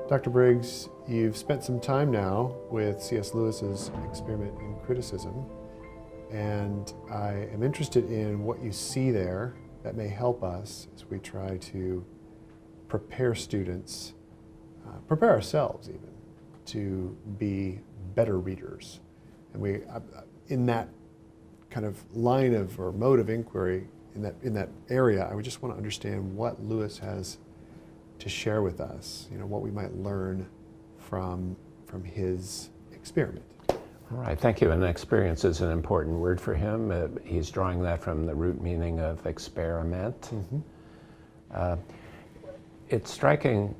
Dr. Briggs, you've spent some time now with C.S. Lewis's Experiment in Criticism, and I am interested in what you see there that may help us as we try to prepare students, prepare ourselves even, to be better readers. And we, in that kind of line of, or mode of inquiry, in that area, I would just want to understand what Lewis has to share with us, what we might learn from his experiment. All right, thank you. And experience is an important word for him. He's drawing that from the root meaning of experiment. Mm-hmm. It's striking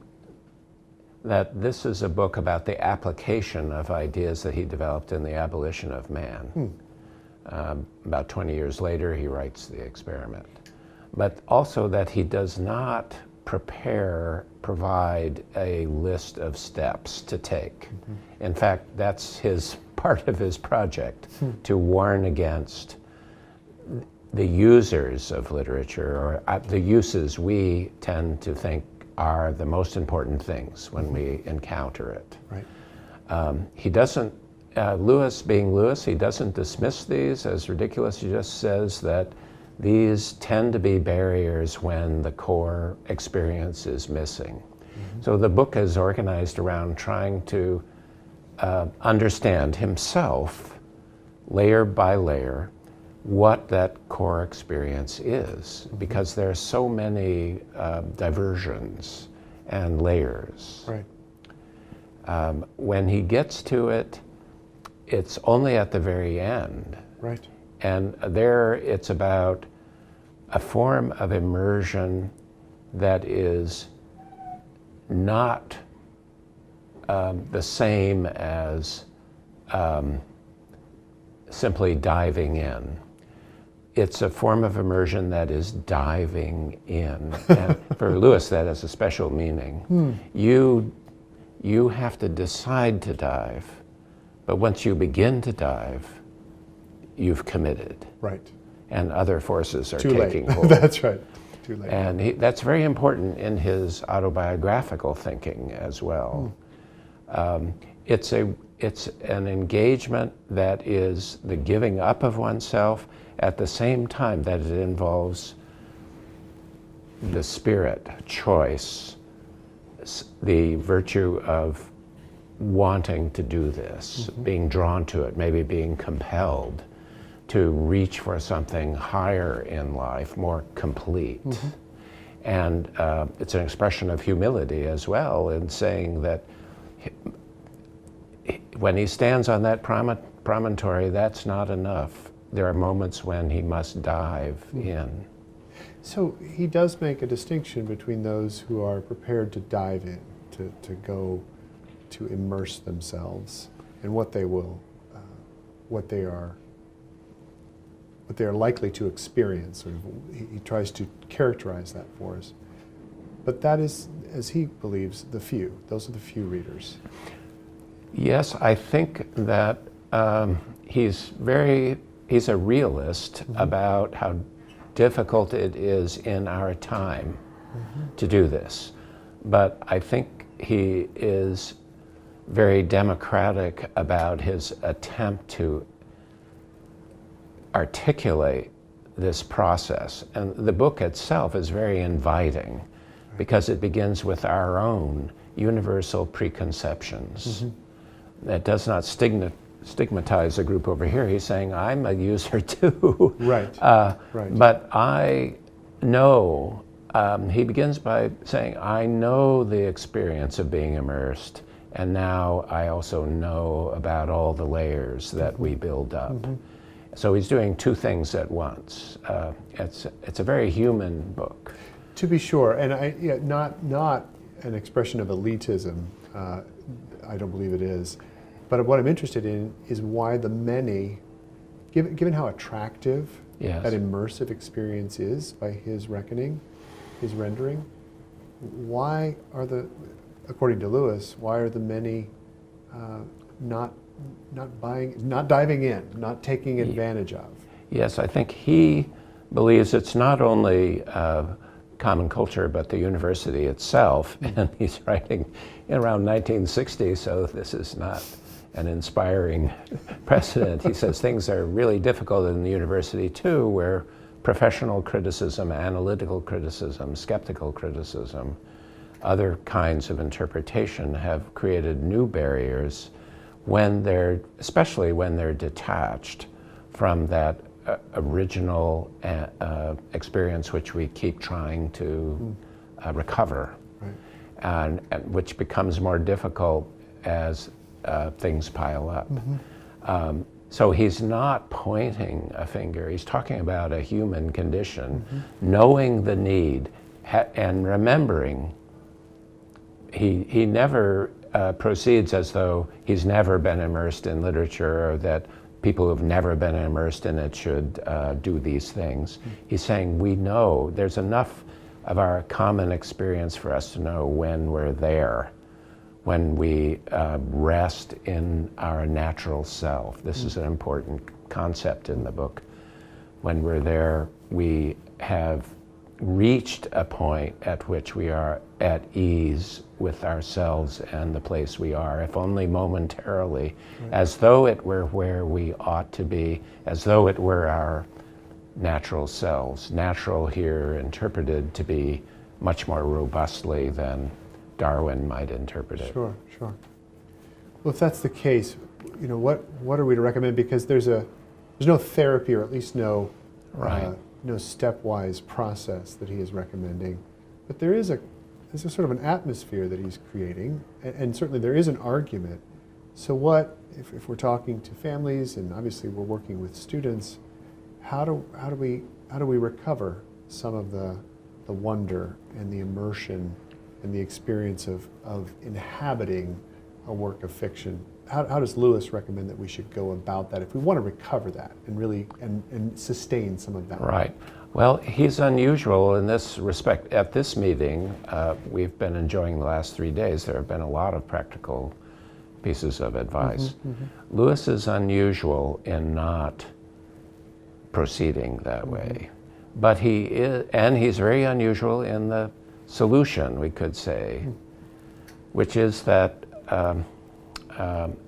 that this is a book about the application of ideas that he developed in The Abolition of Man. About 20 years later, he writes The Experiment. But also that he does not provide a list of steps to take. Mm-hmm. In fact, that's part of his project, to warn against the users of literature, or the uses we tend to think are the most important things when we encounter it. Right. He doesn't, Lewis being Lewis, he doesn't dismiss these as ridiculous. He just says that these tend to be barriers when the core experience is missing. Mm-hmm. So the book is organized around trying to understand himself, layer by layer, what that core experience is, mm-hmm. because there are so many diversions and layers. Right. When he gets to it, it's only at the very end. Right. And there it's about a form of immersion that is not the same as simply diving in. It's a form of immersion that is diving in. And for Lewis, that has a special meaning. You have to decide to dive, but once you begin to dive, you've committed. Right. And other forces are Too taking late. hold. That's right. Too late. And that's very important in his autobiographical thinking as well. It's an engagement that is the giving up of oneself at the same time that it involves the spirit, choice, the virtue of wanting to do this, mm-hmm. being drawn to it, maybe being compelled to reach for something higher in life, more complete. Mm-hmm. And it's an expression of humility as well, in saying that when he stands on that promontory, that's not enough. There are moments when he must dive mm-hmm. in. So he does make a distinction between those who are prepared to dive in, to go, to immerse themselves, and what they will, what they are likely to experience. He tries to characterize that for us. But that is, as he believes, the few. Those are the few readers. Yes, I think that he's a realist mm-hmm. about how difficult it is in our time mm-hmm. to do this. But I think he is very democratic about his attempt to articulate this process. And the book itself is very inviting because it begins with our own universal preconceptions. Mm-hmm. It does not stigmatize a group over here. He's saying, I'm a user too. Right. Right. But I know, he begins by saying, I know the experience of being immersed, and now I also know about all the layers that we build up. Mm-hmm. So he's doing two things at once. It's a very human book. To be sure, and not an expression of elitism. I don't believe it is. But what I'm interested in is why the many, given how attractive yes. that immersive experience is by his reckoning, his rendering, why are according to Lewis, why are the many not diving in, not taking advantage of? Yes, I think he believes it's not only common culture, but the university itself. And he's writing in around 1960, so this is not an inspiring precedent. He says things are really difficult in the university too, where professional criticism, analytical criticism, skeptical criticism, other kinds of interpretation have created new barriers especially when they're detached from that original experience which we keep trying to recover, right. and which becomes more difficult as things pile up. So he's not pointing a finger, he's talking about a human condition, knowing the need and remembering. He never proceeds as though he's never been immersed in literature, or that people who've never been immersed in it should do these things. He's saying we know there's enough of our common experience for us to know when we're there, when we rest in our natural self. This is an important concept in the book. When we're there, we have reached a point at which we are at ease with ourselves and the place we are, if only momentarily, right. As though it were where we ought to be, as though it were our natural selves. Natural here interpreted to be much more robustly than Darwin might interpret it. Sure, sure. Well, if that's the case, what are we to recommend? Because there's no therapy, or at least no stepwise process that he is recommending, but there's a sort of an atmosphere that he's creating, and certainly there is an argument. So what if we're talking to families, and obviously we're working with students? How do we recover some of the wonder and the immersion and the experience of inhabiting a work of fiction? How does Lewis recommend that we should go about that if we want to recover that and really and sustain some of that? Right. Well, he's unusual in this respect. At this meeting, we've been enjoying the last 3 days. There have been a lot of practical pieces of advice. Lewis is unusual in not proceeding that way, but he's very unusual in the solution, we could say, which is that.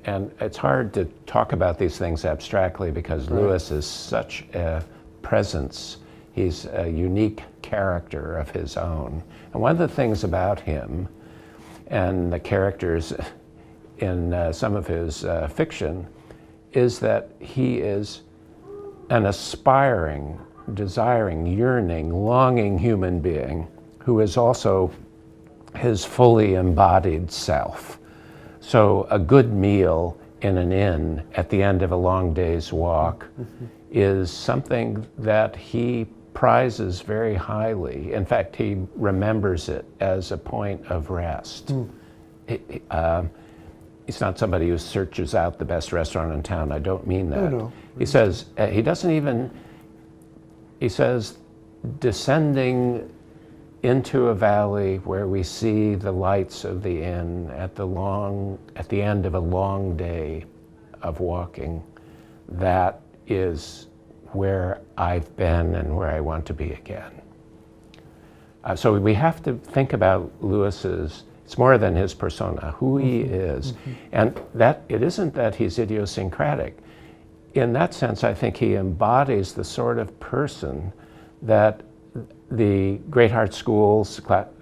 And it's hard to talk about these things abstractly because right. Lewis is such a presence. He's a unique character of his own. And one of the things about him and the characters in some of his fiction is that he is an aspiring, desiring, yearning, longing human being who is also his fully embodied self. So a good meal in an inn at the end of a long day's walk is something that he prizes very highly. In fact, he remembers it as a point of rest. He's not somebody who searches out the best restaurant in town. I don't mean that. No. He says, he says, descending into a valley where we see the lights of the inn at the end of a long day of walking, that is where I've been and where I want to be again. So we have to think about Lewis's, it's more than his persona, who he is. And that it isn't that he's idiosyncratic. In that sense, I think he embodies the sort of person that the great art schools,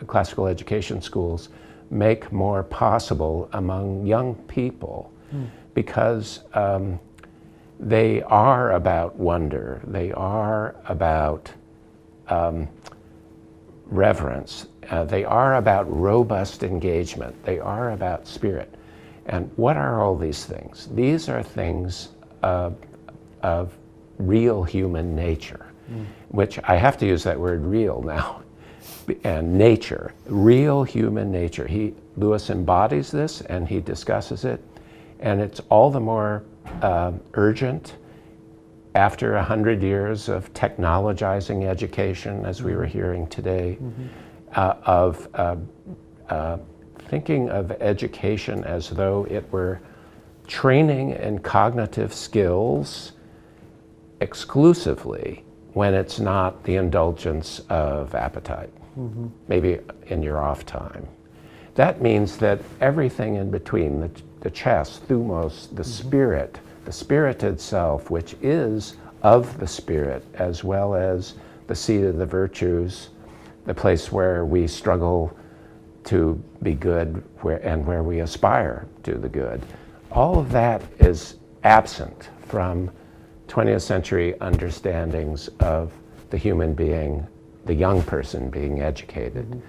classical education schools, make more possible among young people because they are about wonder, they are about reverence, they are about robust engagement, they are about spirit. And what are all these things? These are things of real human nature. Which I have to use that word real now, and nature, real human nature. Lewis embodies this and he discusses it, and it's all the more urgent after 100 years of technologizing education, as we were hearing today, of thinking of education as though it were training in cognitive skills exclusively, when it's not the indulgence of appetite, maybe in your off time. That means that everything in between, the chess, thumos, the spirit itself, which is of the spirit, as well as the seat of the virtues, the place where we struggle to be good and where we aspire to the good. All of that is absent from 20th century understandings of the human being, the young person being educated.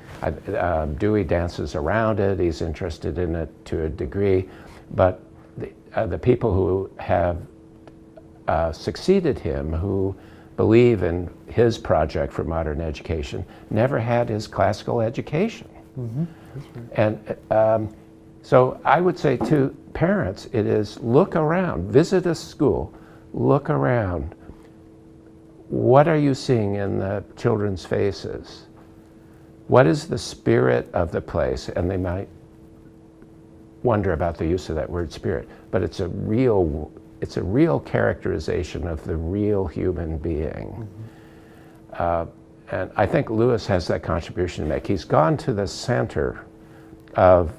Dewey dances around it, he's interested in it to a degree, but the people who have succeeded him, who believe in his project for modern education, never had his classical education. And so I would say to parents, it is look around, visit a school, look around. What are you seeing in the children's faces? What is the spirit of the place? And they might wonder about the use of that word spirit, but it's a real characterization of the real human being. And I think Lewis has that contribution to make. He's gone to the center of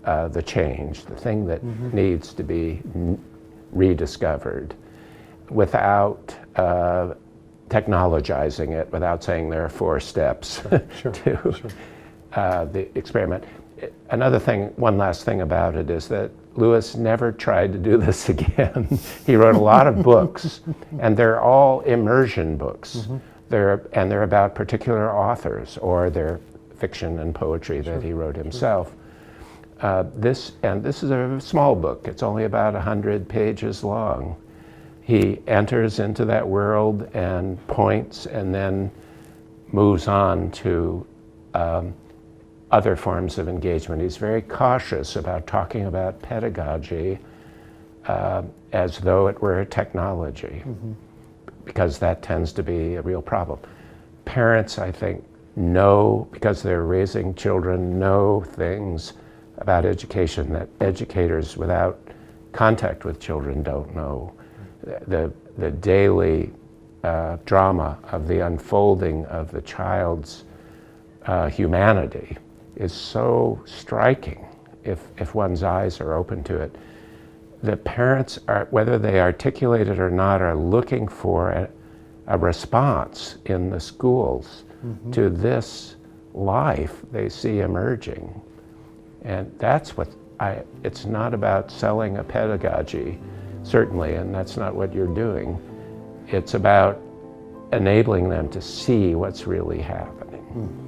the change, the thing that needs to be rediscovered, without technologizing it, without saying there are 4 steps to the experiment. Another thing, one last thing about it is that Lewis never tried to do this again. He wrote a lot of books, and they're all immersion books. They're about particular authors, or they're fiction and poetry that he wrote himself. This is a small book. It's only about 100 pages long. He enters into that world and points, and then moves on to other forms of engagement. He's very cautious about talking about pedagogy as though it were a technology, because that tends to be a real problem. Parents, I think, know, because they're raising children, know things about education that educators without contact with children don't know. The daily drama of the unfolding of the child's humanity is so striking if one's eyes are open to it. The parents, whether they articulate it or not, are looking for a response in the schools to this life they see emerging. And that's what it's not about selling a pedagogy, certainly, and that's not what you're doing. It's about enabling them to see what's really happening.